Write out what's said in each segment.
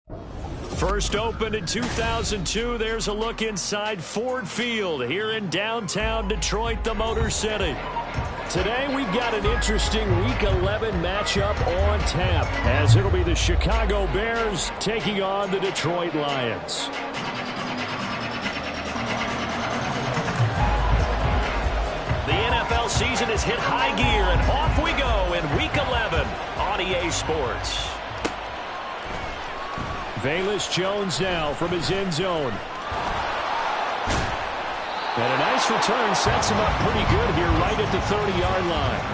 First opened in 2002, there's a look inside Ford Field here in downtown Detroit, the Motor City. Today we've got an interesting Week 11 matchup on tap, as it'll be the Chicago Bears taking on the Detroit Lions. The NFL season has hit high gear, and off we go in Week 11 on EA Sports. Velus Jones now from his end zone. And a nice return sets him up pretty good here right at the 30-yard line.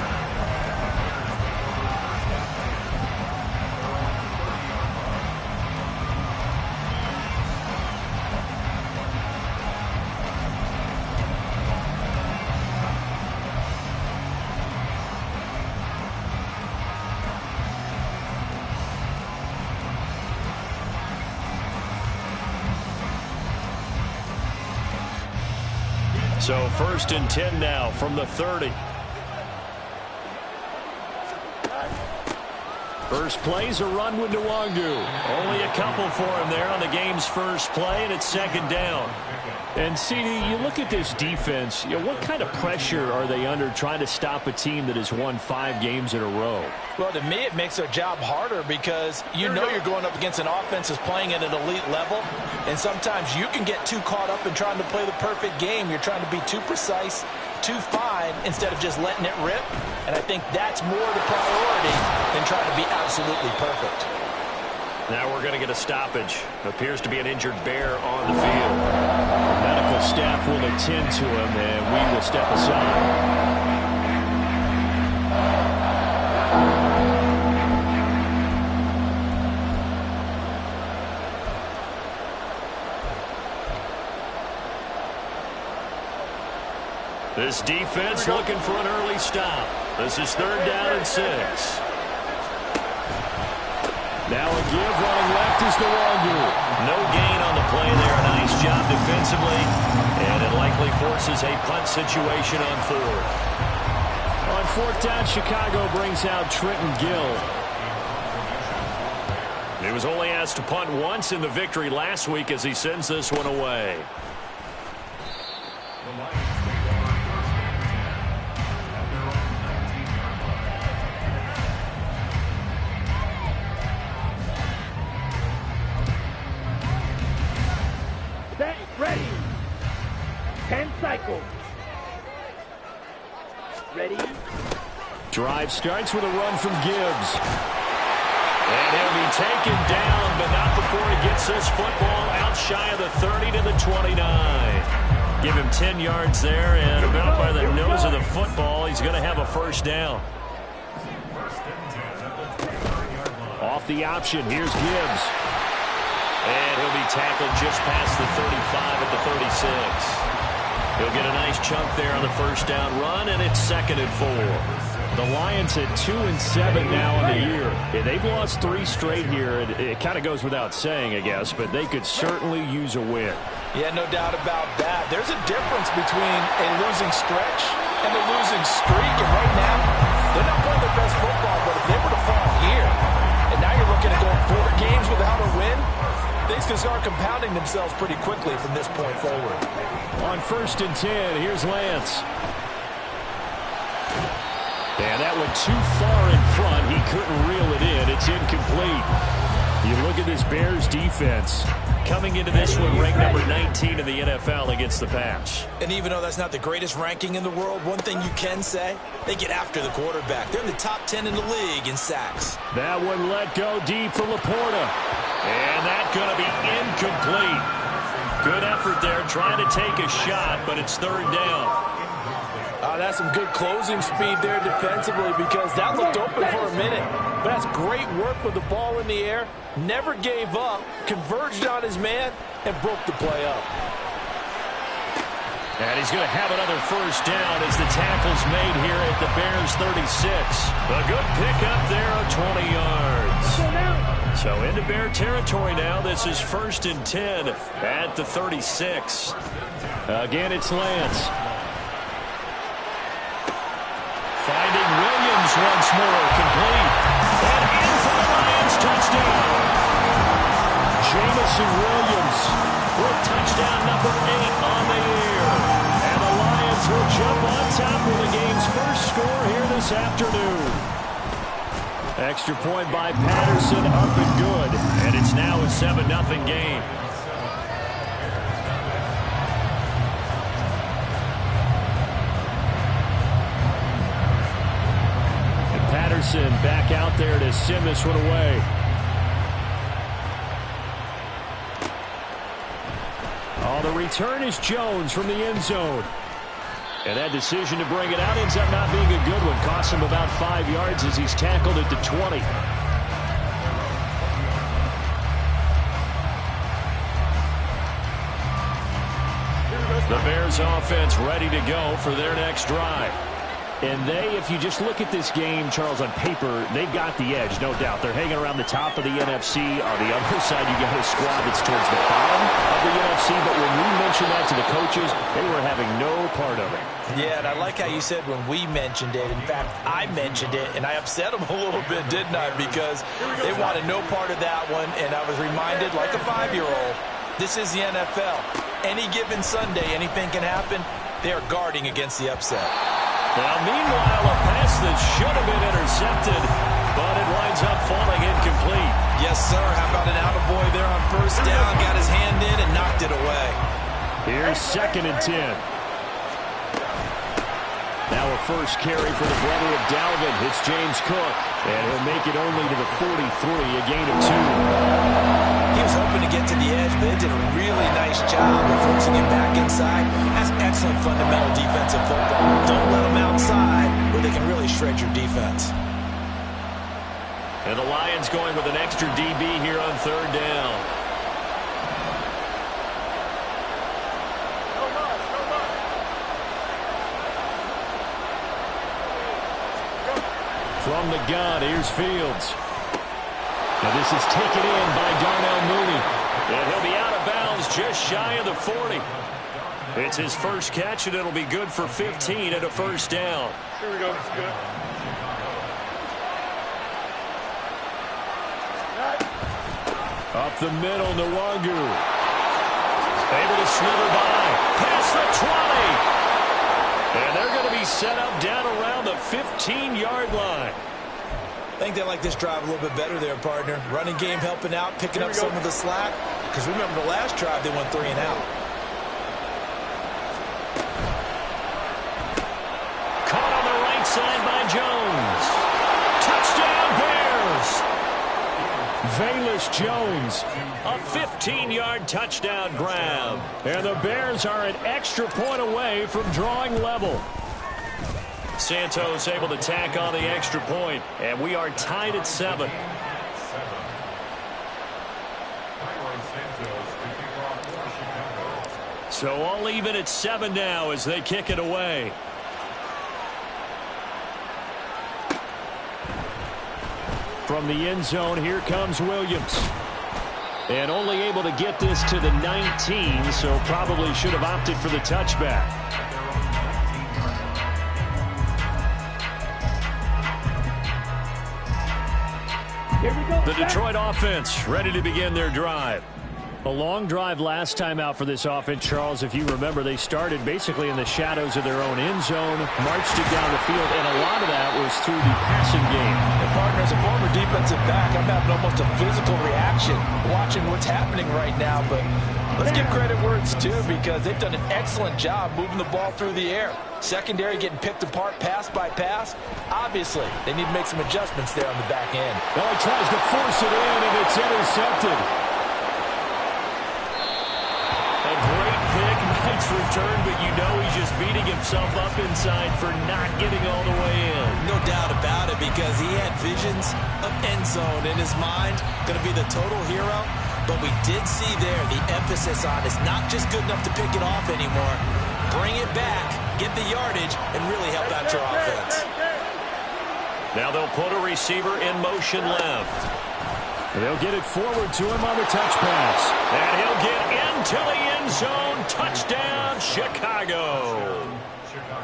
So 1st and 10 now from the 30. First play's a run with Nwangu. Only a couple for him there on the game's first play, and it's 2nd down. And, CD, you look at this defense, what kind of pressure are they under trying to stop a team that has won 5 games in a row? Well, to me, it makes their job harder because you know you're going up against an offense that's playing at an elite level, and sometimes you can get too caught up in trying to play the perfect game. You're trying to be too precise, too fine, instead of just letting it rip, and I think that's more the priority than trying to be absolutely perfect. Now we're going to get a stoppage. Appears to be an injured Bear on the field. The medical staff will attend to him, and we will step aside. This defense looking for an early stop. This is 3rd down and 6. Now a give running left is Nwangu. No gain on the play there. A nice job defensively. And it likely forces a punt situation on 4th. On 4th down, Chicago brings out Trenton Gill. He was only asked to punt once in the victory last week as he sends this one away. Ready. 10 cycles. Ready. Drive starts with a run from Gibbs. And he'll be taken down, but not before he gets this football out shy of the 30 to the 29. Give him 10 yards there, and about by the nose of the football, he's going to have a 1st down. Off the option, here's Gibbs. And he'll be tackled just past the 35 at the 36. He'll get a nice chunk there on the 1st down run, and it's 2nd and 4. The Lions at 2-7 now in the year. They've lost 3 straight here. It kind of goes without saying, I guess, but they could certainly use a win. Yeah, no doubt about that. There's a difference between a losing stretch and a losing streak, and right now, they're not playing their best football, but if they were to fall here, and now you're looking at going 4 games without a win, things can start compounding themselves pretty quickly from this point forward. On 1st and 10, here's Lance. And that went too far in front. He couldn't reel it in. It's incomplete. You look at this Bears defense. Coming into this one, ranked number 19 in the NFL against the pass. And even though that's not the greatest ranking in the world, one thing you can say, they get after the quarterback. They're in the top 10 in the league in sacks. That one let go deep for Laporta. And that's going to be incomplete. Good effort there trying to take a shot, but it's 3rd down. That's some good closing speed there defensively because that looked open for a minute. But that's great work with the ball in the air. Never gave up, converged on his man, and broke the play up. And he's going to have another 1st down as the tackle's made here at the Bears 36. A good pickup there of 20 yards. So into Bear territory now. This is 1st and 10 at the 36. Again, it's Lance. Finding Williams once more, complete. And in for the Lions, touchdown. Jameson Williams with touchdown number 8 on the year. And the Lions will jump on top with the game's first score here this afternoon. Extra point by Patterson, up and good. And it's now a 7-0 game. And Patterson back out there to send this one away. Oh, the return is Jones from the end zone. And that decision to bring it out ends up not being a good one. Costs him about 5 yards as he's tackled at the 20. The Bears offense ready to go for their next drive. And they, if you just look at this game, Charles, on paper, they've got the edge, no doubt. They're hanging around the top of the NFC. On the other side, you got a squad that's towards the bottom of the NFC. But when we mentioned that to the coaches, they were having no part of it. Yeah, and I like how you said when we mentioned it. In fact, I mentioned it, and I upset them a little bit, didn't I? Because they wanted no part of that one, and I was reminded, like a 5-year-old, this is the NFL. Any given Sunday, anything can happen. They are guarding against the upset. Now, meanwhile, a pass that should have been intercepted, but it winds up falling incomplete. Yes, sir. How about an attaboy there on first down? Got his hand in and knocked it away. Here's 2nd and 10. Now a first carry for the brother of Dalvin. It's James Cook, and he'll make it only to the 43, a gain of 2. He was hoping to get to the edge, but they did a really nice job of forcing him back inside. That's excellent fundamental defensive football. Don't let them outside where they can really shred your defense. And the Lions going with an extra DB here on 3rd down. From the gun, here's Fields. Now this is taken in by Darnell Mooney. And he'll be out of bounds just shy of the 40. It's his first catch, and it'll be good for 15 at a first down. Here we go. It's good. Up the middle, Nwangu. Able to slither by. Past the 20. And they're going to be set up down around the 15-yard line. I think they like this drive a little bit better there, partner. Running game helping out, picking up some of the slack. Because remember the last drive, they went 3 and out. Caught on the right side by Jones. Touchdown, Bears. Velus Jones, a 15-yard touchdown grab. And the Bears are an extra point away from drawing level. Santos able to tack on the extra point, and we are tied at 7. So all even at 7 now as they kick it away. From the end zone, here comes Williams. And only able to get this to the 19, so probably should have opted for the touchback. The Detroit offense ready to begin their drive. A long drive last time out for this offense, Charles. If you remember, they started basically in the shadows of their own end zone, marched it down the field, and a lot of that was through the passing game. And partner, as a former defensive back, I'm having almost a physical reaction watching what's happening right now. But let's give credit where it's due, because they've done an excellent job moving the ball through the air. Secondary getting picked apart pass by pass. Obviously, they need to make some adjustments there on the back end. Well, he tries to force it in, and it's intercepted. A great pick, nice return, but you know he's just beating himself up inside for not getting all the way in. No doubt about it, because he had visions of end zone in his mind. Going to be the total hero. But we did see there the emphasis on is not just good enough to pick it off anymore. Bring it back, get the yardage, and really help out your offense. Now they'll put a receiver in motion left. They'll get it forward to him on the touch pass. And he'll get into the end zone. Touchdown, Chicago.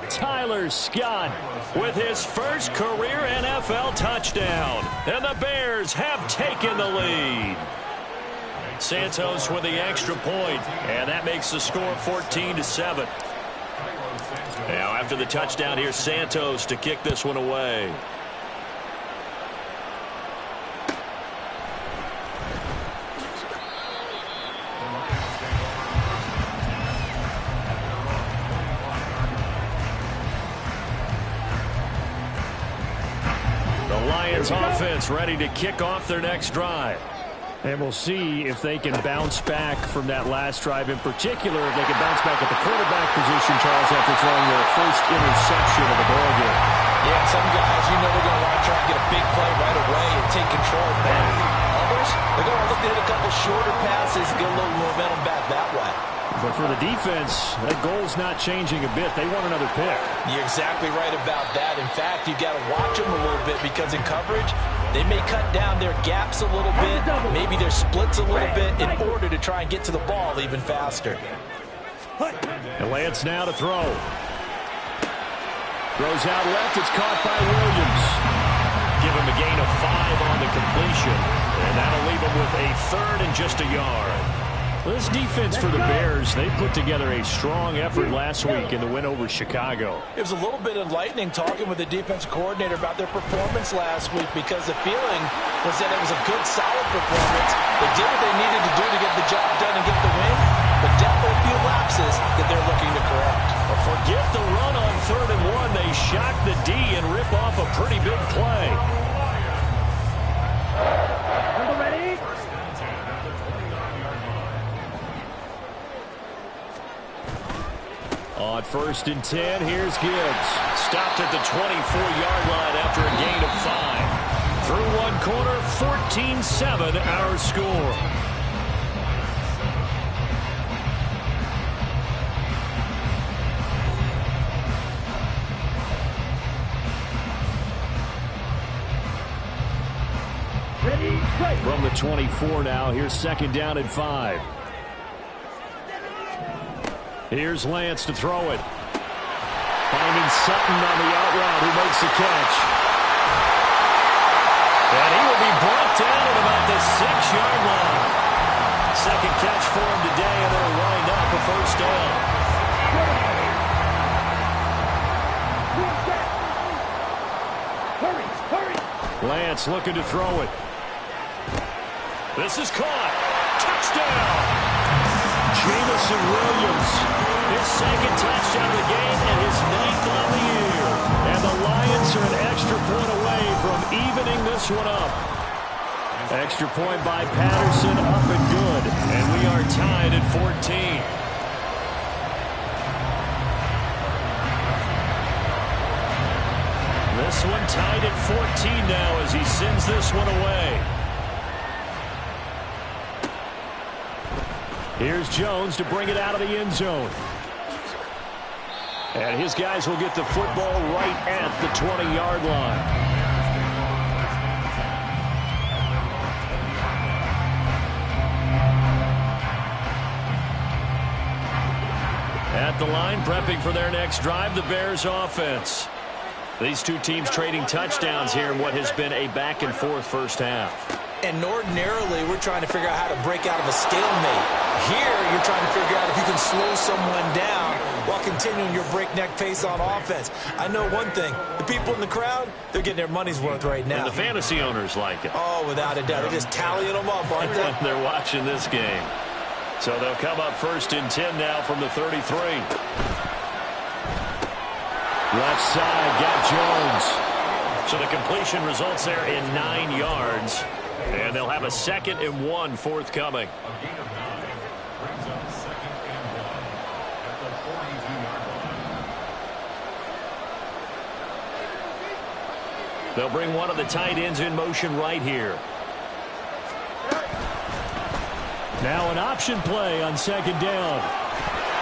Tyler Scott with his first career NFL touchdown. And the Bears have taken the lead. Santos with the extra point, and that makes the score 14-7. Now after the touchdown, here's Santos to kick this one away. The Lions offense ready to kick off their next drive. And we'll see if they can bounce back from that last drive. In particular, if they can bounce back at the quarterback position, Charles, after throwing their first interception of the ball game. Yeah, some guys, you know they're going to want to try and get a big play right away and take control of that. Others, they're going to look to hit a couple shorter passes, get a little momentum back that way. But for the defense, that goal's not changing a bit. They want another pick. You're exactly right about that. In fact, you've got to watch them a little bit because in coverage, they may cut down their gaps a little bit, maybe their splits a little bit in order to try and get to the ball even faster. And Lance now to throw. Throws out left. It's caught by Williams. Give him a gain of 5 on the completion, and that'll leave him with a third and just a yard. This defense for the Bears, they put together a strong effort last week in the win over Chicago. It was a little bit enlightening talking with the defensive coordinator about their performance last week because the feeling was that it was a good, solid performance. They did what they needed to do to get the job done and get the win, but definitely a few lapses that they're looking to correct. Well, forget the run on 3rd and 1. They shock the D and rip off a pretty big play. Ready? On 1st and 10, here's Gibbs. Stopped at the 24-yard line after a gain of 5. Through one quarter, 14-7 our score. Ready? Play. From the 24 now, here's 2nd down and 5. Here's Lance to throw it. Finding Sutton on the out route, who makes the catch. And he will be brought down at about the 6-yard line. Second catch for him today, and it'll wind up a first down. Hurry, hurry. Lance looking to throw it. This is caught. Touchdown! Jamison Williams. His 2nd touchdown of the game and his 9th on the year. And the Lions are an extra point away from evening this one up. Extra point by Patterson, up and good. And we are tied at 14. This one tied at 14 now as he sends this one away. Here's Jones to bring it out of the end zone. And his guys will get the football right at the 20-yard line. At the line, prepping for their next drive, the Bears offense. These two teams trading touchdowns here in what has been a back-and-forth first half. And ordinarily, we're trying to figure out how to break out of a stalemate. Here, you're trying to figure out if you can slow someone down while continuing your breakneck pace on offense. I know one thing. The people in the crowd, they're getting their money's worth right now. And the fantasy owners like it. Oh, without a doubt. They're just tallying them up, aren't they? They're watching this game. So they'll come up 1st and 10 now from the 33. Left side, got Jones. So the completion results there in 9 yards. And they'll have a 2nd and 1 forthcoming. They'll bring one of the tight ends in motion right here. Now an option play on 2nd down.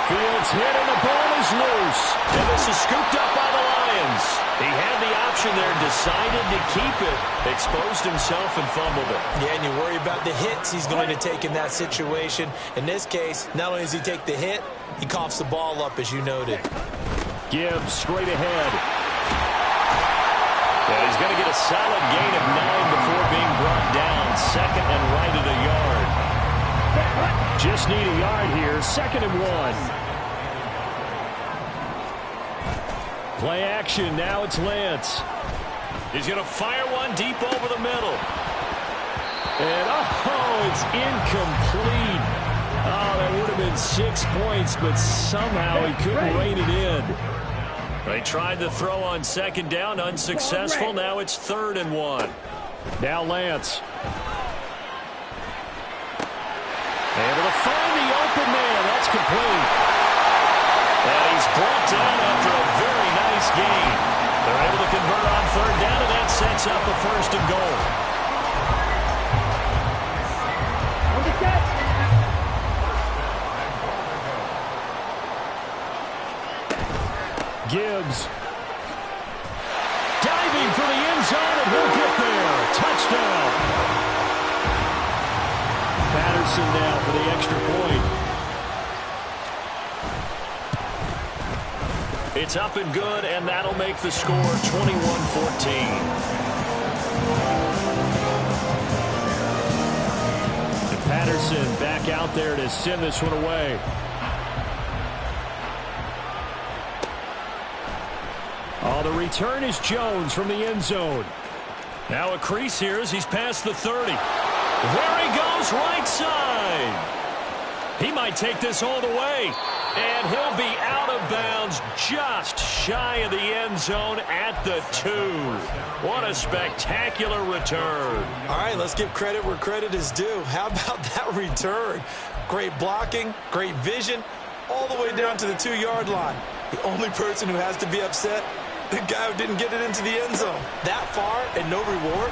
Fields hit and the ball is loose. And this is scooped up by the Lions. He had the option there, decided to keep it, exposed himself and fumbled it. Yeah, and you worry about the hits he's going to take in that situation. In this case, not only does he take the hit, he coughs the ball up, as you noted. Gibbs straight ahead. And he's going to get a solid gain of 9 before being brought down. 2nd and right at a yard. Just need a yard here. 2nd and 1. Play action. Now it's Lance. He's going to fire one deep over the middle. And, it's incomplete. Oh, that would have been 6 points, but somehow he couldn't rein it in. They tried to throw on 2nd down, unsuccessful. Now it's 3rd and 1. Now Lance. Able to find the open man. That's complete. And he's brought down after a very nice gain. They're able to convert on 3rd down, and that sets up a 1st and goal. Gibbs. Diving for the end zone, and he'll get there. Touchdown. Patterson now for the extra point. It's up and good, and that'll make the score 21-14. And Patterson back out there to send this one away. Oh, the return is Jones from the end zone. Now a crease here as he's past the 30. There he goes, right side. He might take this all the way. And he'll be out of bounds just shy of the end zone at the 2. What a spectacular return. All right, let's give credit where credit is due. How about that return? Great blocking, great vision, all the way down to the 2-yard line. The only person who has to be upset, the guy who didn't get it into the end zone. That far and no reward.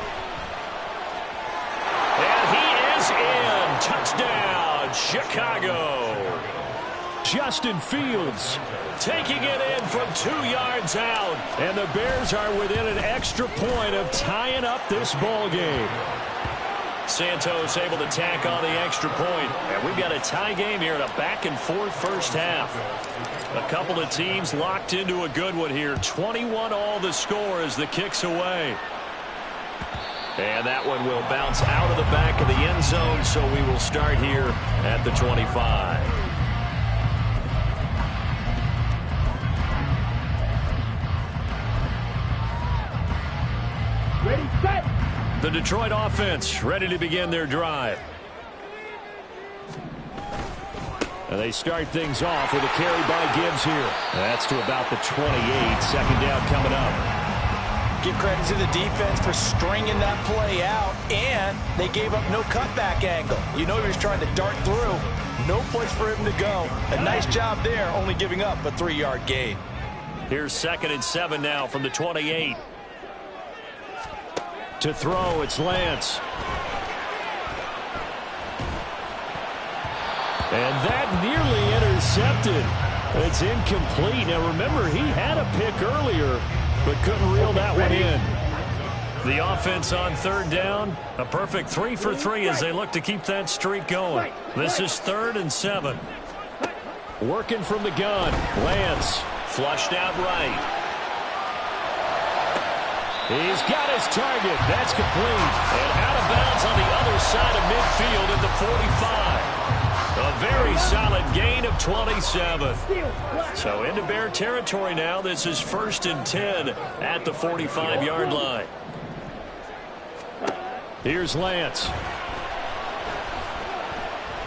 And he is in. Touchdown, Chicago. Justin Fields taking it in from 2 yards out. And the Bears are within an extra point of tying up this ball game. Santos able to tack on the extra point. And we've got a tie game here in a back-and-forth first half. A couple of teams locked into a good one here. 21-all the score as the kick's away. And that one will bounce out of the back of the end zone, so we will start here at the 25. Ready, set. The Detroit offense ready to begin their drive. And they start things off with a carry by Gibbs here. That's to about the 28. 2nd down coming up. Give credit to the defense for stringing that play out, and they gave up no cutback angle. You know he was trying to dart through. No place for him to go. A nice job there, only giving up a 3-yard gain. Here's 2nd and 7 now from the 28. To throw, it's Lance. And that nearly intercepted. It's incomplete. Now remember, he had a pick earlier, but couldn't reel that one in. The offense on 3rd down, a perfect 3 for 3 as they look to keep that streak going. This is 3rd and 7. Working from the gun, Lance. Flushed out right. He's got his target. That's complete. And out of bounds on the other side of midfield at the 45. A very solid gain of 27. So into Bear territory now. This is 1st and 10 at the 45-yard line. Here's Lance.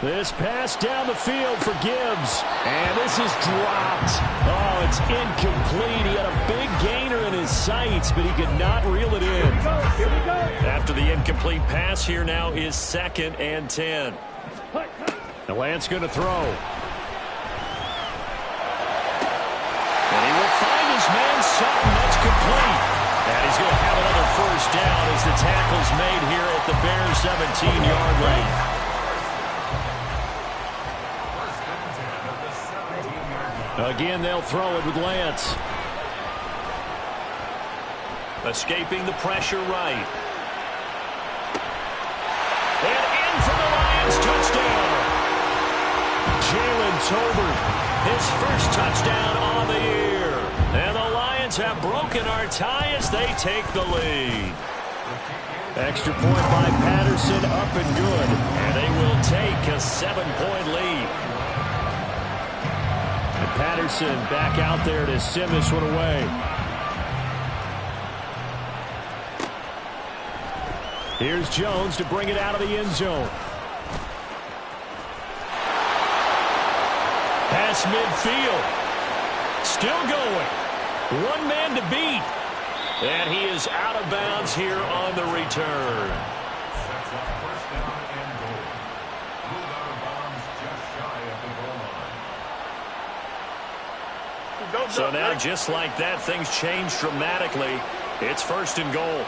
This pass down the field for Gibbs. And this is dropped. Oh, it's incomplete. He had a big gainer in his sights, but he could not reel it in. Here we go. After the incomplete pass, here now is 2nd and 10. The Lance going to throw. And he will find his man Sutton. That's complete. And he's going to have another 1st down as the tackle's made here at the Bears' 17-yard line. Again, they'll throw it with Lance. Escaping the pressure right. And in for the Lions touchdown. Jalen Tolbert, his 1st touchdown on the year. And the Lions have broken our tie as they take the lead. Extra point by Patterson, up and good. And they will take a 7-point lead. And Patterson back out there to send this one away. Here's Jones to bring it out of the end zone. Pass midfield. Still going. One man to beat. And he is out of bounds here on the return. So now, just like that, things change dramatically. It's 1st and goal.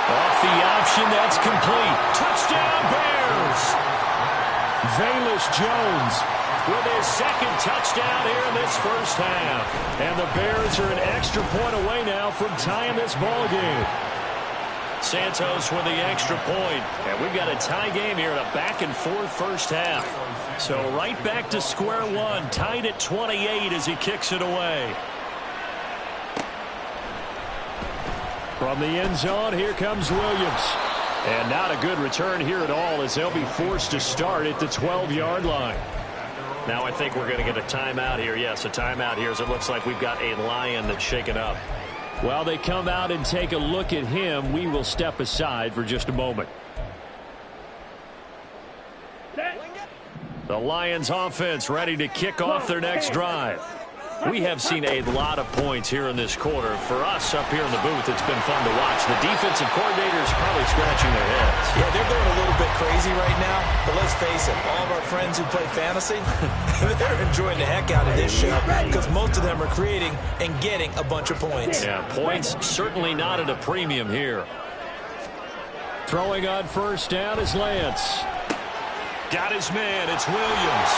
Off the option, that's complete. Touchdown, Bears! Velus Jones with his 2nd touchdown here in this first half. And the Bears are an extra point away now from tying this ball game. Santos with the extra point. And we've got a tie game here in a back-and-forth first half. So right back to square one, tied at 28 as he kicks it away. From the end zone, here comes Williams. And not a good return here at all as they'll be forced to start at the 12-yard line. Now I think we're going to get a timeout here. Yes, a timeout here as it looks like we've got a Lion that's shaken up. While they come out and take a look at him, we will step aside for just a moment. The Lions offense ready to kick off their next drive. We have seen a lot of points here in this quarter. For us up here in the booth, it's been fun to watch. The defensive coordinators probably scratching their heads. Yeah, they're going a little bit crazy right now. But let's face it, all of our friends who play fantasy, they're enjoying the heck out of this show because most of them are creating and getting a bunch of points. Yeah, points certainly not at a premium here. Throwing on 1st down is Lance. Got his man. It's Williams.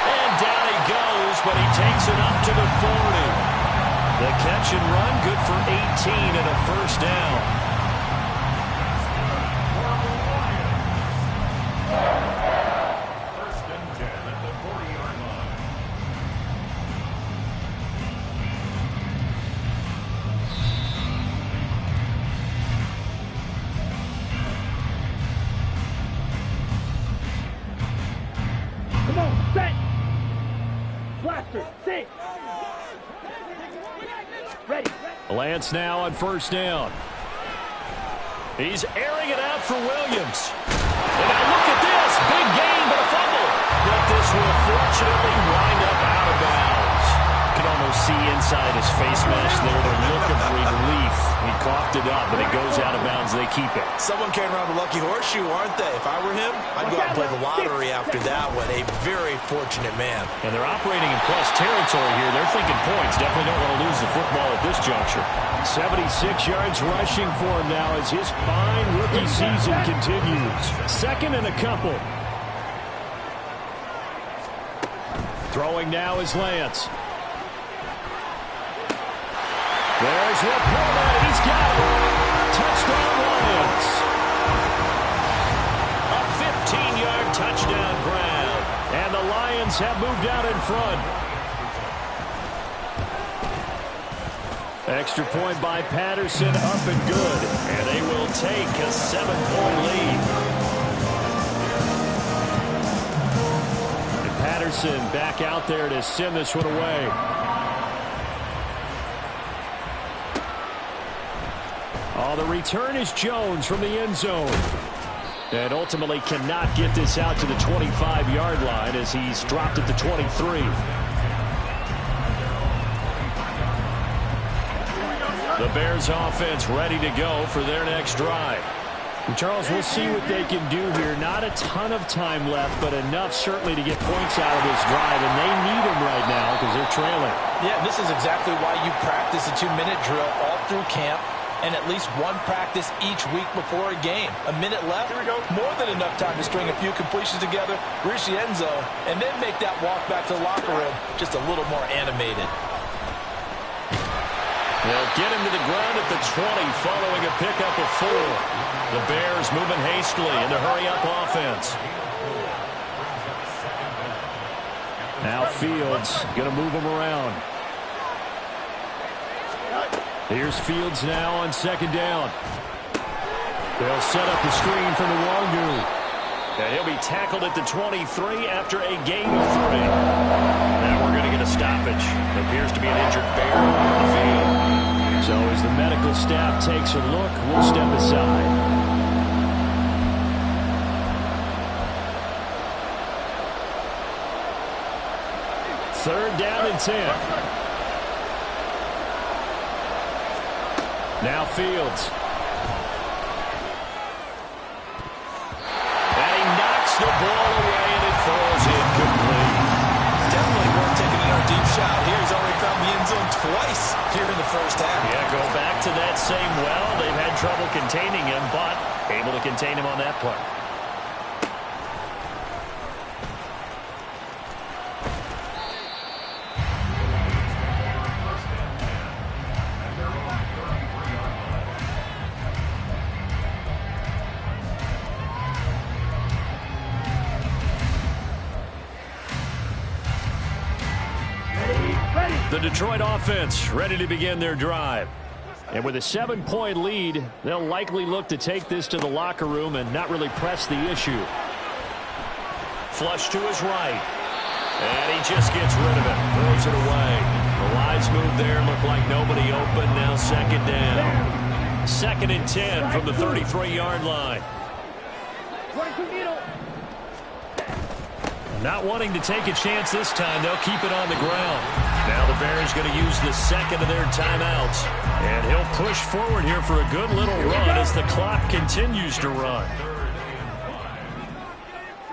And down he goes, but he takes it up to the 40. The catch and run, good for 18 and a 1st down. Come on, set. Blaster, sit. Ready. Lance now on 1st down. He's airing it out for Williams. And now look at this. Big gain, but a fumble. But this will fortunately wind up out of bounds. You can almost see inside his face mask there the look of relief. He coughed it up, but it goes out of bounds. They keep it. Someone came around the lucky horseshoe, aren't they? If I were him, I'd go out and play the lottery after that one. A very fortunate man. And they're operating in plus territory here. They're thinking points. Definitely don't want to lose the football at this juncture. 76 yards rushing for him now as his fine rookie season continues. 2nd and a couple. Throwing now is Lance. There's Laporta. He's got it. Touchdown Lions. A 15-yard touchdown grab. And the Lions have moved out in front. Extra point by Patterson, up and good. And they will take a 7-point lead. And Patterson back out there to send this one away. Oh, the return is Jones from the end zone. And ultimately cannot get this out to the 25-yard line as he's dropped at the 23. The Bears offense ready to go for their next drive. And Charles, we'll see what they can do here. Not a ton of time left, but enough certainly to get points out of this drive. And they need them right now because they're trailing. Yeah, this is exactly why you practice a 2-minute drill all through camp. And at least one practice each week before a game. A minute left, here we go. More than enough time to string a few completions together, reach the end zone, and then make that walk back to the locker room just a little more animated. They'll get him to the ground at the 20 following a pickup of 4. The Bears moving hastily in the hurry-up offense. Now Fields going to move him around. Here's Fields now on second down. They'll set up the screen for Nwangu. And he'll be tackled at the 23 after a gain of 3. Now we're going to get a stoppage. There appears to be an injured bear on the field. So as the medical staff takes a look, we'll step aside. Third down and 10. Now Fields. And he knocks the ball away, and it falls incomplete. Definitely worth taking another deep shot here. He's already found the end zone twice here in the first half. Yeah, go back to that same well. They've had trouble containing him, but able to contain him on that play. The Detroit offense ready to begin their drive. And with a 7-point lead, they'll likely look to take this to the locker room and not really press the issue. Flush to his right. And he just gets rid of it. Throws it away. The wise move there. Looked like nobody open. Now second down. Second and 10 from the 33-yard line. 22 middle. Not wanting to take a chance this time. They'll keep it on the ground. Now the Bears going to use the second of their timeouts. And he'll push forward here for a good little run as the clock continues to run.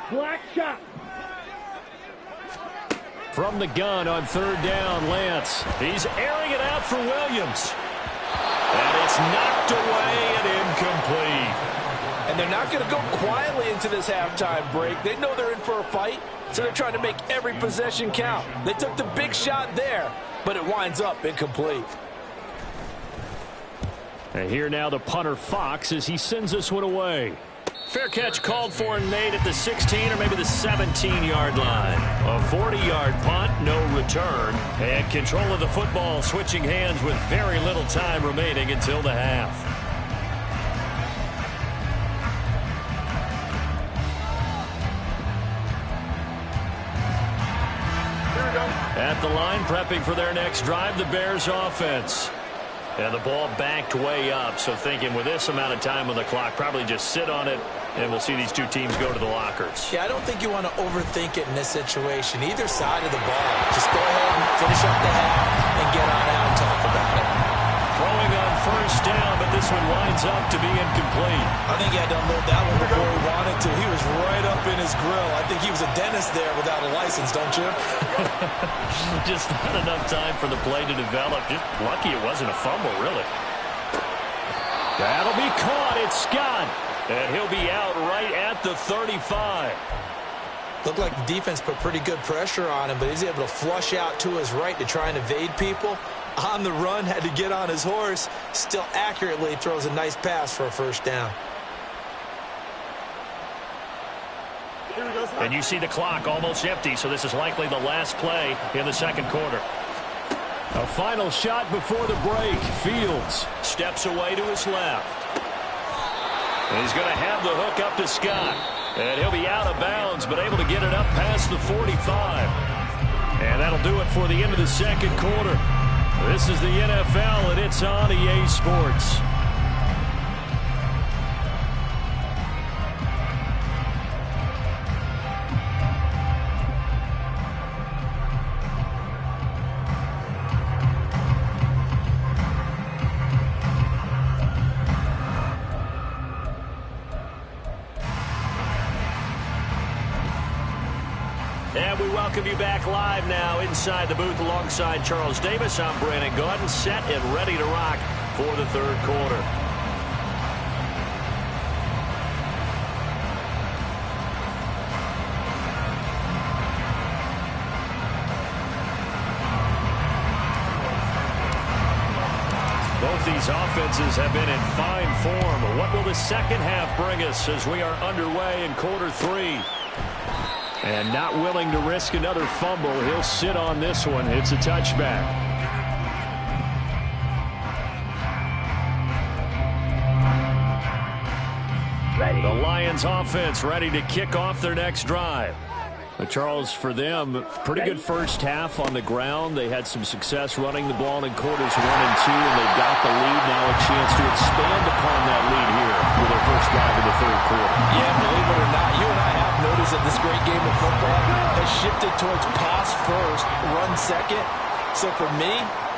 Black shot. From the gun on third down, Lance. He's airing it out for Williams. And it's knocked away and incomplete. And they're not going to go quietly into this halftime break. They know they're in for a fight, so they're trying to make every possession count. They took the big shot there, but it winds up incomplete. And here now the punter Fox as he sends this one away. Fair catch called for and made at the 16 or maybe the 17-yard line. A 40-yard punt, no return. And control of the football switching hands with very little time remaining until the half. At the line, prepping for their next drive, the Bears offense. And the ball backed way up, so thinking with this amount of time on the clock, probably just sit on it, and we'll see these two teams go to the lockers. Yeah, I don't think you want to overthink it in this situation. Either side of the ball. Just go ahead and finish up the half and get on out and talk about it. Throwing on first down, but this one winds up to be incomplete. I think he had to unload that one before he wanted to. He was right up in his grill. I think he was a dentist there without a license, don't you? Just not enough time for the play to develop. Just lucky it wasn't a fumble, really. That'll be caught. It's Scott. And he'll be out right at the 35. Looked like the defense put pretty good pressure on him, but he's able to flush out to his right to try and evade people. On the run, had to get on his horse. Still accurately throws a nice pass for a first down. And you see the clock almost empty, so this is likely the last play in the second quarter. A final shot before the break. Fields steps away to his left. And he's going to have the hook up to Scott. And he'll be out of bounds, but able to get it up past the 45. And that'll do it for the end of the second quarter. This is the NFL, and it's on EA Sports. And we welcome you back live now inside the booth alongside Charles Davis. I'm Brandon Gaudin, set and ready to rock for the third quarter. Both these offenses have been in fine form. What will the second half bring us as we are underway in quarter three? And not willing to risk another fumble. He'll sit on this one. It's a touchback. Lions offense ready to kick off their next drive. But Charles, for them, pretty good first half on the ground. They had some success running the ball in quarters 1 and 2, and they got the lead. Now a chance to expand upon that lead here with their first drive in the third quarter. Yeah, believe it or not, you and I have noticed that this great game of football has shifted towards pass first, run second. So for me,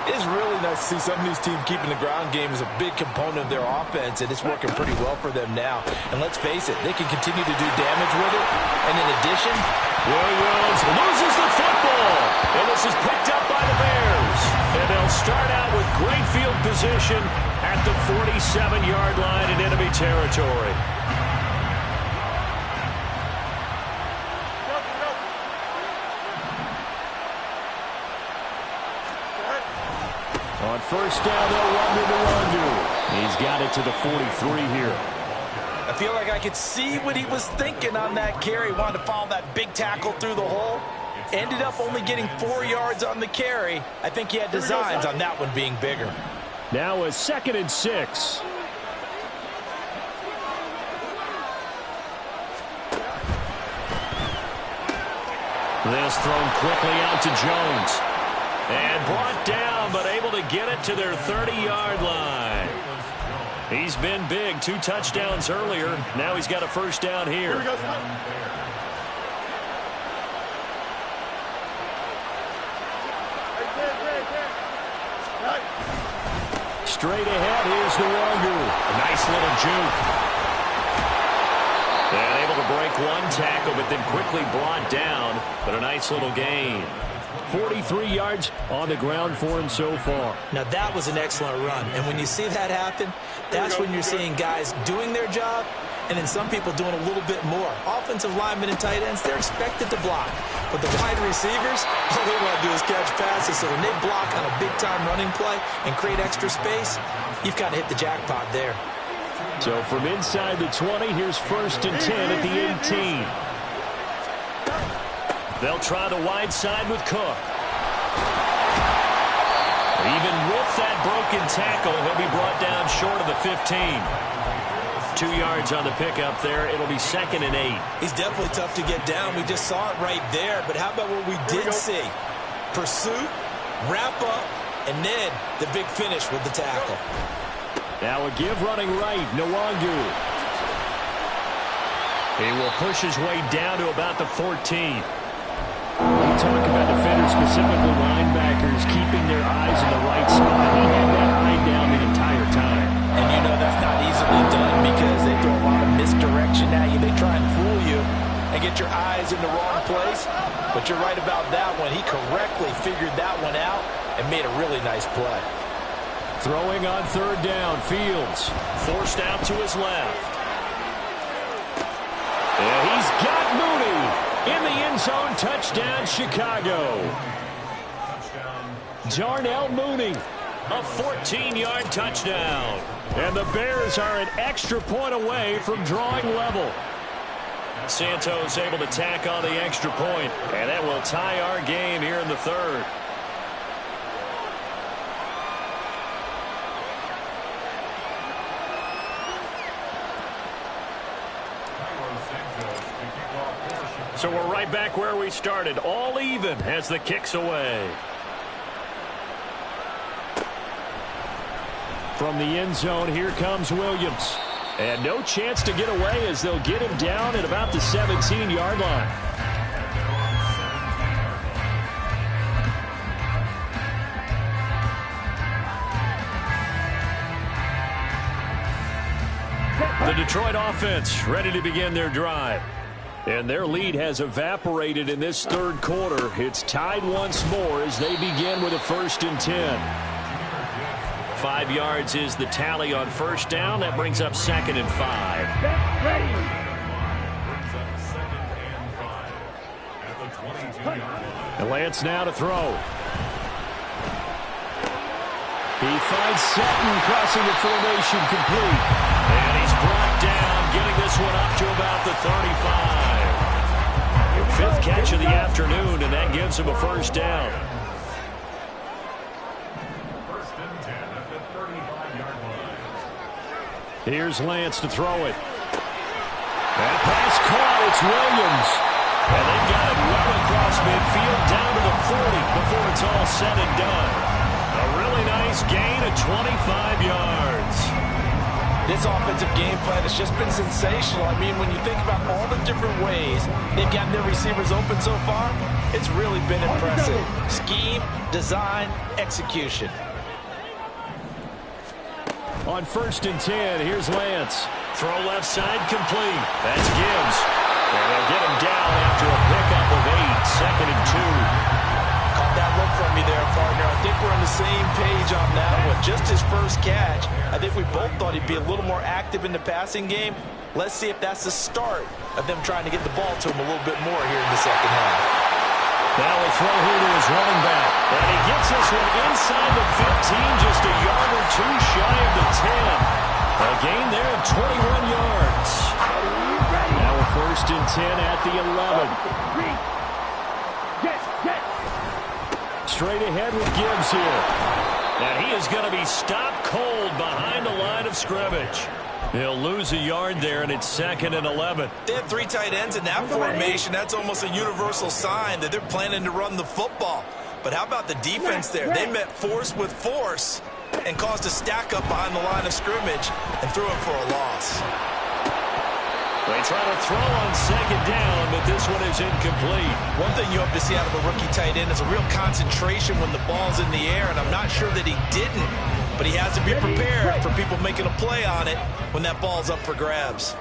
it's really nice to see some of these teams keeping the ground game as a big component of their offense, and it's working pretty well for them now. And let's face it, they can continue to do damage with it. And in addition, Williams loses the football, and this is picked up by the Bears. And they'll start out with great field position at the 47-yard line in enemy territory. On first down, they'll run to Nwangu. He's got it to the 43 here. I feel like I could see what he was thinking on that carry. Wanted to follow that big tackle through the hole. Ended up only getting 4 yards on the carry. I think he had designs on that one being bigger. Now a 2nd and 6. This thrown quickly out to Jones. And brought down, but able to get it to their 30-yard line. He's been big. 2 touchdowns earlier. Now he's got a first down here. Straight ahead, here's Nwangu. A nice little juke. And able to break 1 tackle, but then quickly brought down. But a nice little gain. 43 yards on the ground for him so far. Now that was an excellent run. And when you see that happen, that's when you're seeing guys doing their job and then some people doing a little bit more. Offensive linemen and tight ends, they're expected to block. But the wide receivers, all they want to do is catch passes. So when they block on a big-time running play and create extra space, you've got to hit the jackpot there. So from inside the 20, here's 1st and 10 at the 18. They'll try the wide side with Cook. Even with that broken tackle, he'll be brought down short of the 15. 2 yards on the pickup there. It'll be 2nd and 8. He's definitely tough to get down. We just saw it right there. But how about what we did see? Pursuit, wrap up, and then the big finish with the tackle. Now a give running right, Nwangu. He will push his way down to about the 14. We talk about defenders, specifically linebackers, keeping their eyes in the right spot. He had that eye down the entire time. And you know that's not easily done because they throw a lot of misdirection at you. They try and fool you and get your eyes in the wrong place. But you're right about that one. He correctly figured that one out and made a really nice play. Throwing on 3rd down, Fields. Forced out to his left. And he's got Mooney. In the end zone, touchdown, Chicago. Darnell Mooney, a 14-yard touchdown. And the Bears are an extra point away from drawing level. Santos able to tack on the extra point, and that will tie our game here in the 3rd. So we're right back where we started, all even as the kick's away. From the end zone, here comes Williams. And no chance to get away as they'll get him down at about the 17-yard line. The Detroit offense ready to begin their drive. And their lead has evaporated in this 3rd quarter. It's tied once more as they begin with a 1st and 10. 5 yards is the tally on 1st down. That brings up 2nd and 5. And Lance now to throw. He finds Sutton crossing the formation complete. And he's brought down, getting this one up to about the 35. 5th catch of the afternoon, and that gives him a 1st down. 1st and 10 at the 35-yard line. Here's Lance to throw it. That It's Williams. And they've got it well across midfield down to the 40 before it's all said and done. A really nice gain of 25 yards. This offensive game plan has just been sensational. I mean, when you think about all the different ways they've gotten their receivers open so far, it's really been impressive. Scheme, design, execution. On 1st and 10, here's Lance. Throw left side complete. That's Gibbs. And they'll get him down after a pickup of 8. 2nd and 2. Caught that look from me there, partner. I think we're on the same page on that one. Just his first catch. I think we both thought he'd be a little more active in the passing game. Let's see if that's the start of them trying to get the ball to him a little bit more here in the second half. Now a throw here to his running back. And he gets this one inside the 15, just a yard or two shy of the 10. A gain there of 21 yards. Now a 1st and 10 at the 11. Straight ahead with Gibbs here. And he is going to be stopped cold behind the line of scrimmage. He'll lose a yard there, and it's 2nd and 11. They have 3 tight ends in that formation. That's almost a universal sign that they're planning to run the football. But how about the defense there? They met force with force and caused a stack up behind the line of scrimmage and threw it for a loss. They try to throw on 2nd down, but this one is incomplete. One thing you hope to see out of a rookie tight end is a real concentration when the ball's in the air, and I'm not sure that he didn't. But he has to be prepared for people making a play on it when that ball's up for grabs.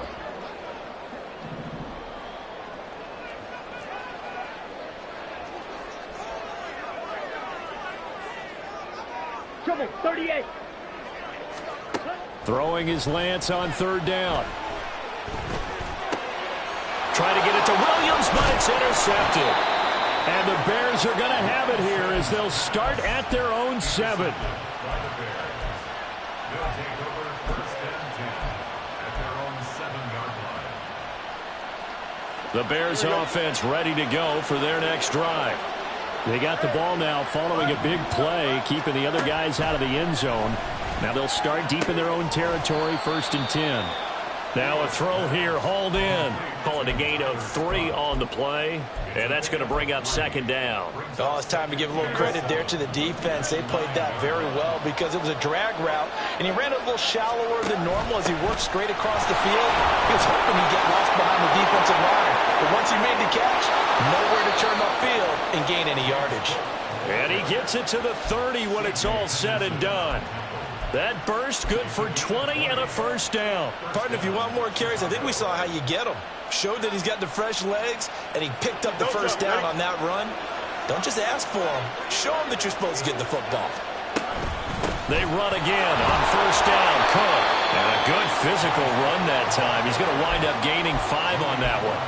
Trouble, 38. Throwing his Lance on 3rd down. Trying to get it to Williams, but it's intercepted. And the Bears are going to have it here as they'll start at their own 7. They'll take over 1st and 10 at their own 7-yard line. The Bears offense ready to go for their next drive. They got the ball now following a big play, keeping the other guys out of the end zone. Now they'll start deep in their own territory, 1st and 10. Now a throw here, hauled in. Call it a gain of 3 on the play, and that's going to bring up 2nd down. Oh, it's time to give a little credit there to the defense. They played that very well because it was a drag route, and he ran it a little shallower than normal as he worked straight across the field. He was hoping he'd get lost behind the defensive line, but once he made the catch, nowhere to turn upfield and gain any yardage. And he gets it to the 30 when it's all said and done. That burst good for 20 and a 1st down. Partner, if you want more carries, I think we saw how you get them. Showed that he's got the fresh legs, and he picked up the 1st down on that run. Don't just ask for them. Show them that you're supposed to get the football. They run again on 1st down. Cook. And a good physical run that time. He's going to wind up gaining 5 on that one.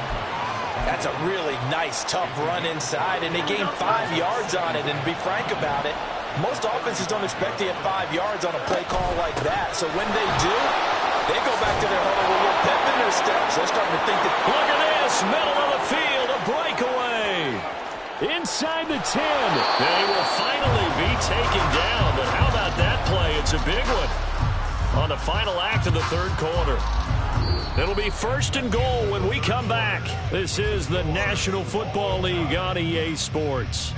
That's a really nice, tough run inside, and they gained 5 yards on it. And to be frank about it, most offenses don't expect to get 5 yards on a play call like that. So when they do, they go back to their huddle with a little pep in their steps. They're starting to think that... Look at this, middle of the field, a breakaway. Inside the 10. They will finally be taken down, but how about that play? It's a big one on the final act of the 3rd quarter. It'll be 1st and goal when we come back. This is the National Football League on EA Sports.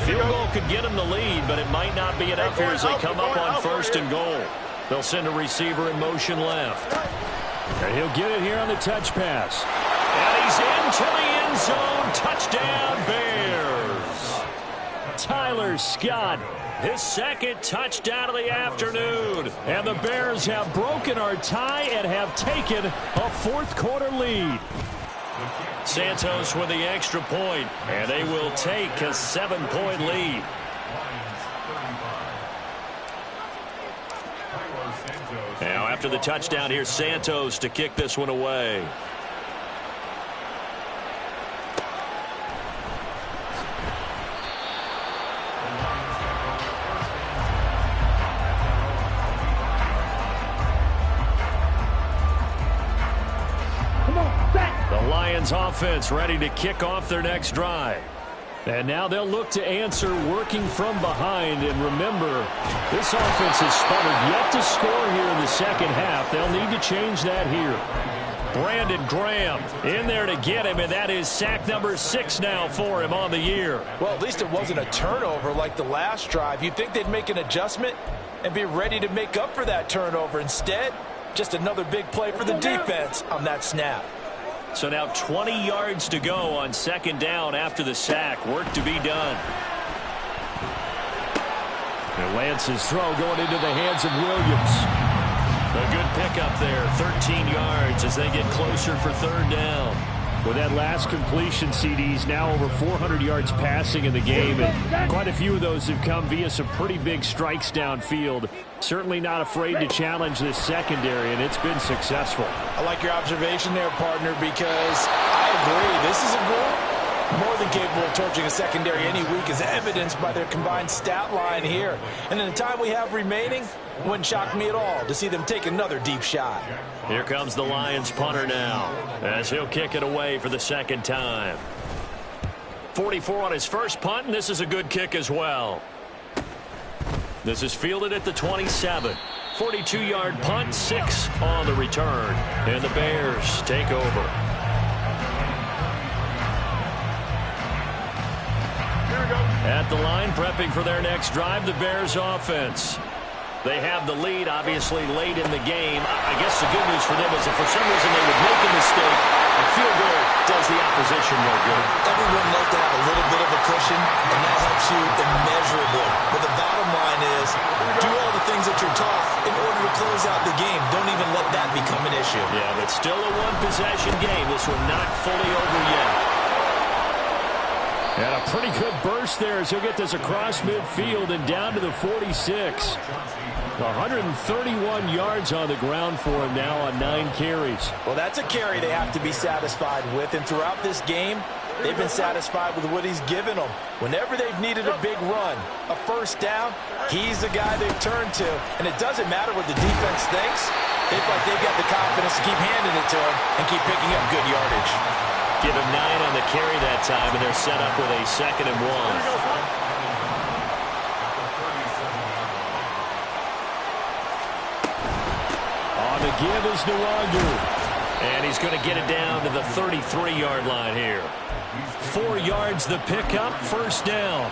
Field goal could get him the lead, but it might not be enough here as they come up on 1st and goal. They'll send a receiver in motion left. And he'll get it here on the touch pass. And he's into the end zone. Touchdown, Bears. Tyler Scott, his 2nd touchdown of the afternoon. And the Bears have broken our tie and have taken a 4th quarter lead. Santos with the extra point, and they will take a 7-point lead. Now after the touchdown, here's Santos to kick this one away. Come on, Lions offense ready to kick off their next drive. And now they'll look to answer working from behind. And remember, this offense has sputtered yet to score here in the second half. They'll need to change that here. Brandon Graham in there to get him, and that is sack number 6 now for him on the year. Well, at least it wasn't a turnover like the last drive. You'd think they'd make an adjustment and be ready to make up for that turnover. Instead, just another big play for the defense on that snap. So now 20 yards to go on second down after the sack. Work to be done. And Lance's throw going into the hands of Williams. A good pickup there, 13 yards as they get closer for third down. With that last completion, CD's now over 400 yards passing in the game, and quite a few of those have come via some pretty big strikes downfield. Certainly not afraid to challenge this secondary, and it's been successful. I like your observation there, partner, because I agree. This is a group more than capable of torching a secondary any week, as evidenced by their combined stat line here. And in the time we have remaining, it wouldn't shock me at all to see them take another deep shot. Here comes the Lions punter now, as he'll kick it away for the second time. 44 on his first punt, and this is a good kick as well. This is fielded at the 27. 42-yard punt, 6 on the return. And the Bears take over. At the line, prepping for their next drive, the Bears offense. They have the lead, obviously, late in the game. I guess the good news for them is if for some reason they would make a mistake, a field goal does the opposition no good. Everyone loves to have a little bit of a cushion, and that helps you immeasurably. But the bottom line is, do all the things that you're taught in order to close out the game. Don't even let that become an issue. Yeah, but still a one-possession game. This one not fully over yet. And a pretty good burst there as he'll get this across midfield and down to the 46. 131 yards on the ground for him now on 9 carries. Well, that's a carry they have to be satisfied with. And throughout this game, they've been satisfied with what he's given them. Whenever they've needed a big run, a first down, he's the guy they've turned to. And it doesn't matter what the defense thinks. They feel like they've got the confidence to keep handing it to him and keep picking up good yardage. Give him 9 on the carry that time, and they're set up with a 2nd and 1. On the give is Nwangu. And he's going to get it down to the 33-yard line here. 4 yards the pickup, first down.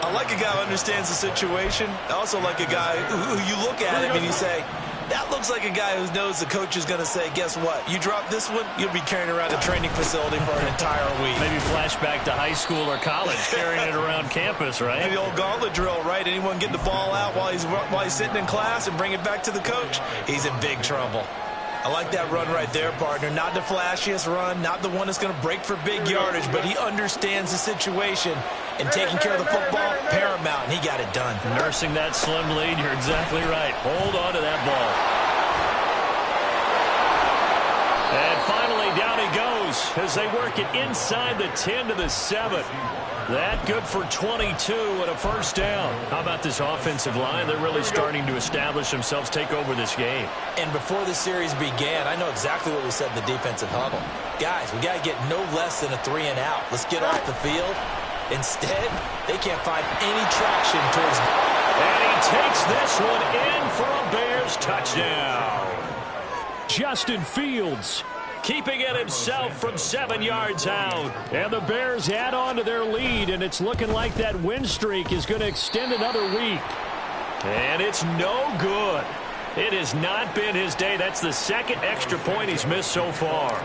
I like a guy who understands the situation. I also like a guy who you look at him and you say, that looks like a guy who knows the coach is going to say, guess what? You drop this one, you'll be carrying around a training facility for an entire week. Maybe flashback to high school or college, carrying it around campus, right? Maybe the old gauntlet drill, right? Anyone get the ball out while he's sitting in class and bring it back to the coach? He's in big trouble. I like that run right there, partner. Not the flashiest run, not the one that's going to break for big yardage, but he understands the situation, and taking care of the football, paramount, and he got it done. Nursing that slim lead, you're exactly right. Hold on to that ball. And finally, down he goes as they work it inside the 10 to the 7. That good for 22 and a first down. How about this offensive line? They're really starting to establish themselves, take over this game. And before the series began, I know exactly what we said in the defensive huddle. Guys, we got to get no less than a 3 and out. Let's get off the field. Instead, they can't find any traction towards... And he takes this one in for a Bears touchdown. Justin Fields keeping it himself from 7 yards out. And the Bears add on to their lead, and it's looking like that win streak is going to extend another week. And it's no good. It has not been his day. That's the 2nd extra point he's missed so far.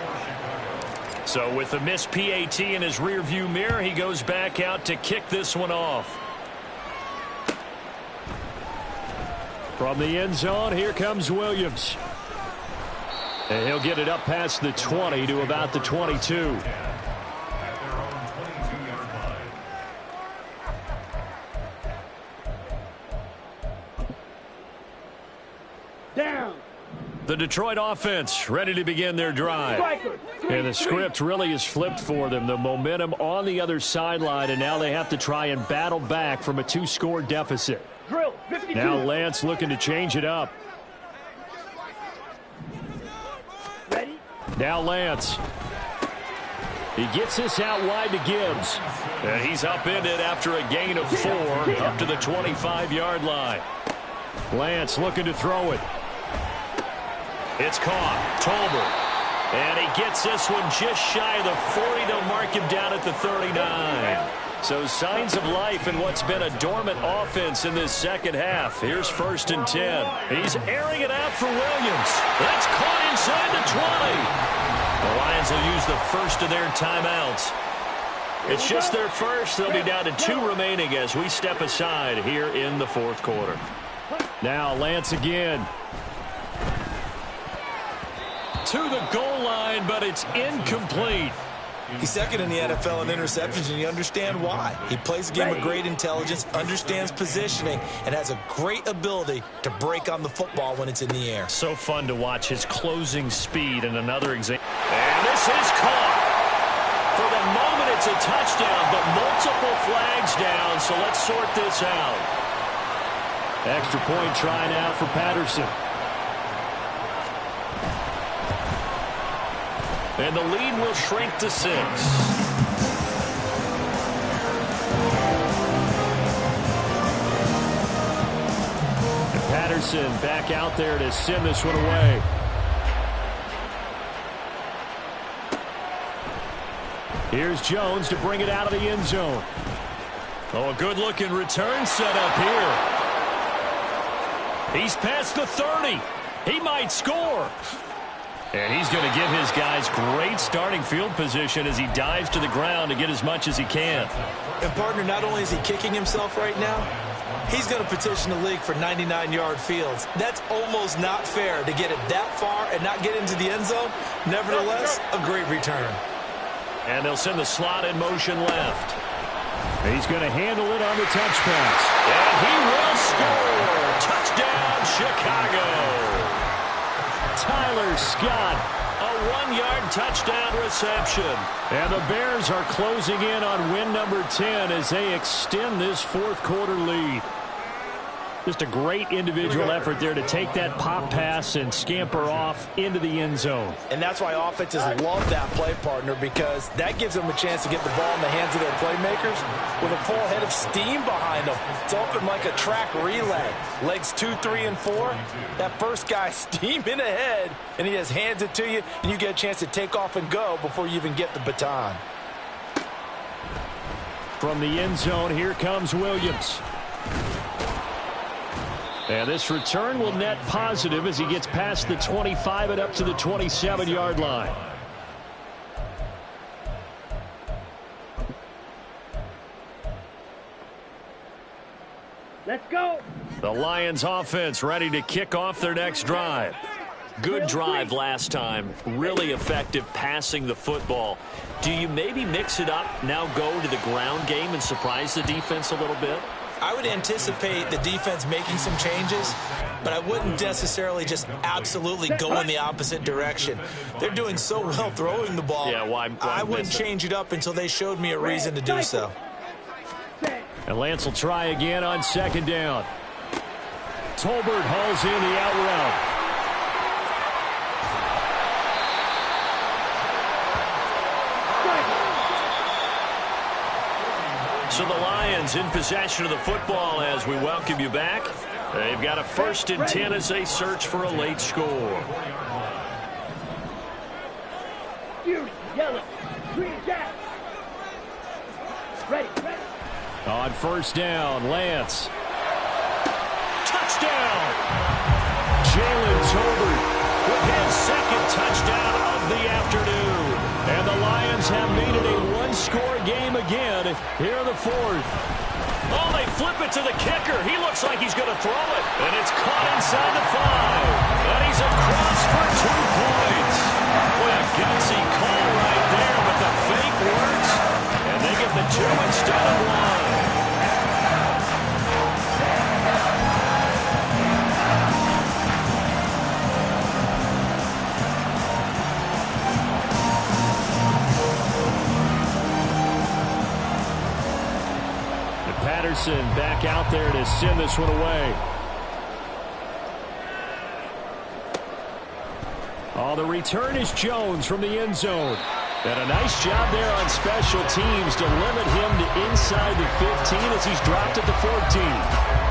So with the missed PAT in his rearview mirror, he goes back out to kick this one off. From the end zone, here comes Williams. And he'll get it up past the 20 to about the 22. Down. The Detroit offense ready to begin their drive. And the script really is flipped for them. The momentum on the other sideline, and now they have to try and battle back from a 2-score deficit. Drill. 52. Now Lance looking to change it up. Ready? Now Lance. He gets this out wide to Gibbs. And he's upended after a gain of 4 up to the 25-yard line. Lance looking to throw it. It's caught. Tolbert. And he gets this one just shy of the 40. They'll mark him down at the 39. So signs of life in what's been a dormant offense in this second half. Here's 1st and 10. He's airing it out for Williams. That's caught inside the 20. The Lions will use the first of their timeouts. It's just their first. They'll be down to 2 remaining as we step aside here in the 4th quarter. Now Lance again. To the goal line, but it's incomplete. He's second in the NFL in interceptions, and you understand why. He plays a game of great intelligence, understands positioning, and has a great ability to break on the football when it's in the air. So fun to watch his closing speed in another example. And this is caught. For the moment, it's a touchdown, but multiple flags down, so let's sort this out. Extra point try now for Patterson. And the lead will shrink to 6. And Patterson back out there to send this one away. Here's Jones to bring it out of the end zone. Oh, a good-looking return set up here. He's past the 30. He might score. And he's going to give his guys great starting field position as he dives to the ground to get as much as he can. And, partner, not only is he kicking himself right now, he's going to petition the league for 99-yard fields. That's almost not fair to get it that far and not get into the end zone. Nevertheless, a great return. And they'll send the slot in motion left. He's going to handle it on the touch pass. And he will score. Touchdown, Chicago. Tyler Scott. A 1-yard touchdown reception. And the Bears are closing in on win number 10 as they extend this 4th quarter lead. Just a great individual effort there to take that pop pass and scamper off into the end zone. And that's why offenses love that play, partner, because that gives them a chance to get the ball in the hands of their playmakers with a full head of steam behind them. It's open like a track relay. Legs 2, 3, and 4. That first guy steaming ahead, and he just hands it to you, and you get a chance to take off and go before you even get the baton. From the end zone, here comes Williams. And this return will net positive as he gets past the 25 and up to the 27-yard line. Let's go. The Lions offense ready to kick off their next drive. Good drive last time. Really effective passing the football. Do you maybe mix it up, now go to the ground game and surprise the defense a little bit? I would anticipate the defense making some changes, but I wouldn't necessarily just absolutely go in the opposite direction. They're doing so well throwing the ball. Yeah, why I wouldn't change it up until they showed me a reason to do so. And Lance will try again on 2nd down. Tolbert hauls in the out route. So the Lions in possession of the football as we welcome you back. They've got a 1st and 10 as they search for a late score. Yellow, green jack. Ready. On 1st down, Lance. Touchdown! Jalen Tolbert with his 2nd touchdown of the afternoon. And the Lions have made it a one-score game again here in the 4th. Oh, they flip it to the kicker. He looks like he's going to throw it. And it's caught inside the 5. And he's across for 2 points. Boy, a gutsy call right there, but the fake works. And they get the 2 instead of 1. Patterson back out there to send this one away. Oh, the return is Jones from the end zone. And a nice job there on special teams to limit him to inside the 15 as he's dropped at the 14.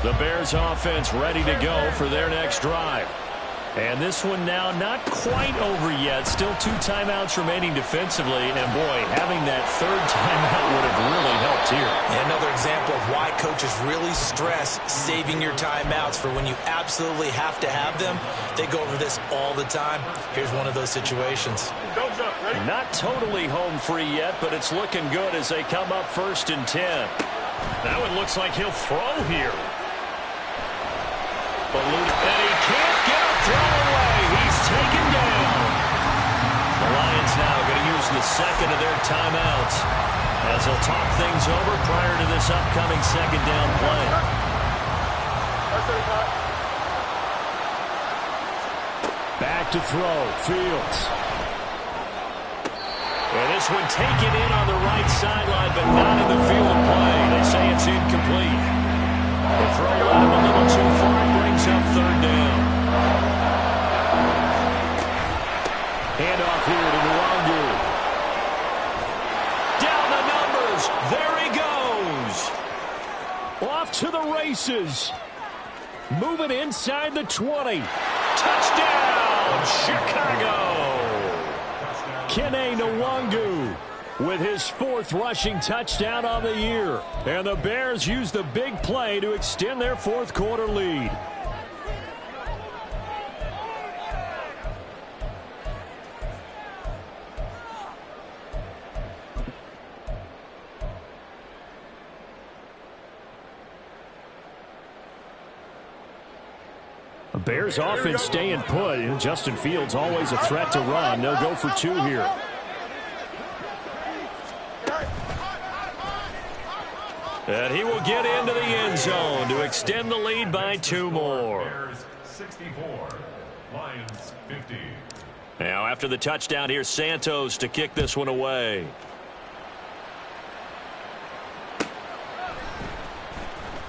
The Bears offense ready to go for their next drive. And this one now not quite over yet. Still 2 timeouts remaining defensively. And, boy, having that 3rd timeout would have really helped here. And another example of why coaches really stress saving your timeouts for when you absolutely have to have them. They go over this all the time. Here's one of those situations. Not totally home free yet, but it's looking good as they come up 1st and 10. Now it looks like he'll throw here. And he can't get a throw away. He's taken down. The Lions now going to use the 2nd of their timeouts as they'll talk things over prior to this upcoming 2nd down play. Back to throw. Fields. And this one taken in on the right sideline, but not in the field of play. They say it's incomplete. The throw led him a little too far. It brings up 3rd down. Handoff here to Nwangu. Down the numbers. There he goes. Off to the races. Moving inside the 20. Touchdown, Chicago. Kene Nwangu with his 4th rushing touchdown on the year. And the Bears use the big play to extend their 4th quarter lead. The Bears offense staying put. Justin Fields always a threat to run. They'll go for 2 here. And he will get into the end zone to extend the lead by 2 more. Bears 64, Lions 50. Now after the touchdown, here's Santos to kick this one away.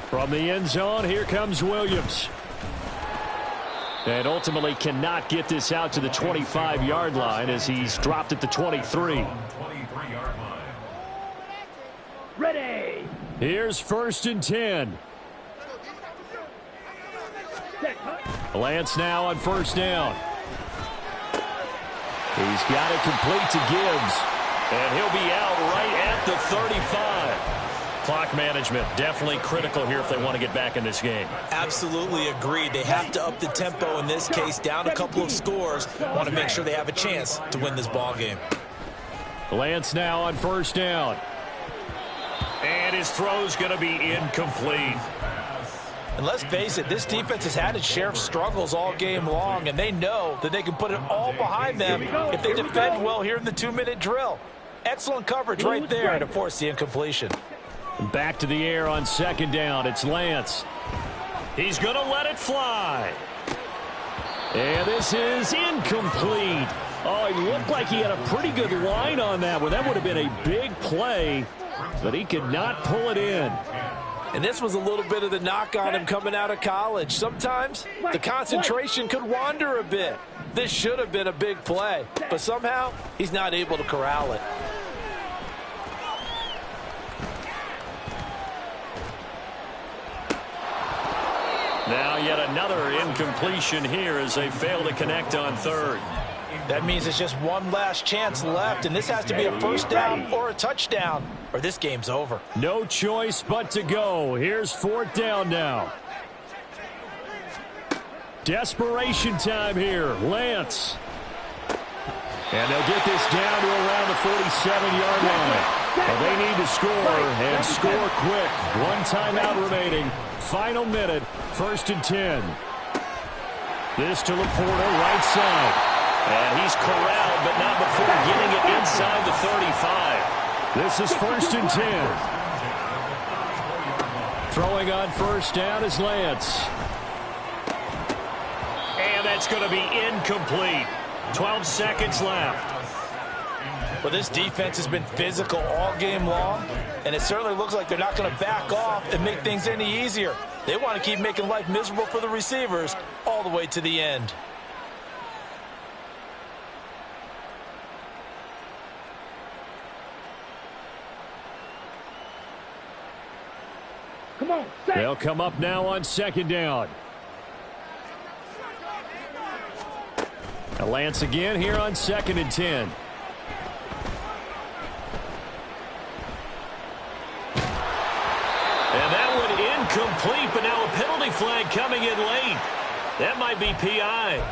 From the end zone, here comes Williams. And ultimately cannot get this out to the 25-yard line as he's dropped at the 23. 23-yard line. Ready. Here's 1st and 10. Lance now on 1st down. He's got it complete to Gibbs. And he'll be out right at the 35. Clock management definitely critical here if they want to get back in this game. Absolutely agreed. They have to up the tempo in this case, down a couple of scores. Want to make sure they have a chance to win this ball game. Lance now on 1st down. And his throw's going to be incomplete. And let's face it, this defense has had its share of struggles all game long, and they know that they can put it all behind them if they defend well here in the 2-minute drill. Excellent coverage right there to force the incompletion. Back to the air on 2nd down. It's Lance. He's going to let it fly. And this is incomplete. Oh, he looked like he had a pretty good line on that one. That would have been a big play, but he could not pull it in. And this was a little bit of the knock on him coming out of college. Sometimes the concentration could wander a bit. This should have been a big play, but somehow he's not able to corral it. Now yet another incompletion here as they fail to connect on 3rd. That means it's just one last chance left, and this has to be a 1st down or a touchdown, or this game's over. No choice but to go. Here's 4th down now. Desperation time here. Lance. And they'll get this down to around the 47-yard line. Well, they need to score, and score quick. 1 timeout remaining. Final minute, 1st and 10. This to Laporta, right side. And he's corralled, but not before getting it inside the 35. This is 1st and 10. Throwing on 1st down is Lance. And that's going to be incomplete. 12 seconds left. Well, this defense has been physical all game long, and it certainly looks like they're not going to back off and make things any easier. They want to keep making life miserable for the receivers all the way to the end. Come on, set. They'll come up now on second down. Lance again here on 2nd and 10. And that one incomplete, but now a penalty flag coming in late. That might be PI.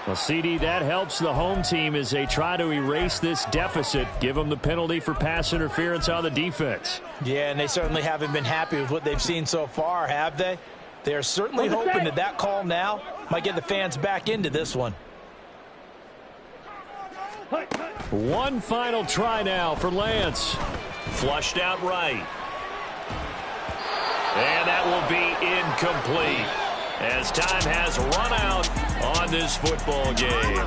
Well, CD, that helps the home team as they try to erase this deficit. Give them the penalty for pass interference on the defense. Yeah, and they certainly haven't been happy with what they've seen so far, have they? They're certainly hoping that that call now might get the fans back into this one. One final try now for Lance. Flushed out right. And that will be incomplete as time has run out on this football game.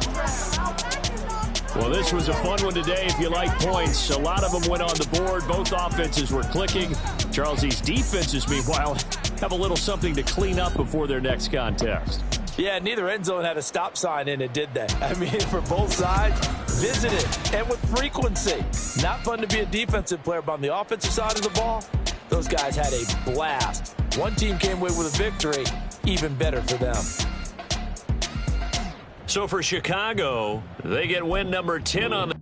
Well, this was a fun one today if you like points. A lot of them went on the board. Both offenses were clicking. Charles, these defenses, meanwhile, have a little something to clean up before their next contest. Yeah, neither end zone had a stop sign in it, did they? I mean, for both sides, visited and with frequency. Not fun to be a defensive player, but on the offensive side of the ball, those guys had a blast. One team came away with a victory, even better for them. So for Chicago, they get win number 10 on the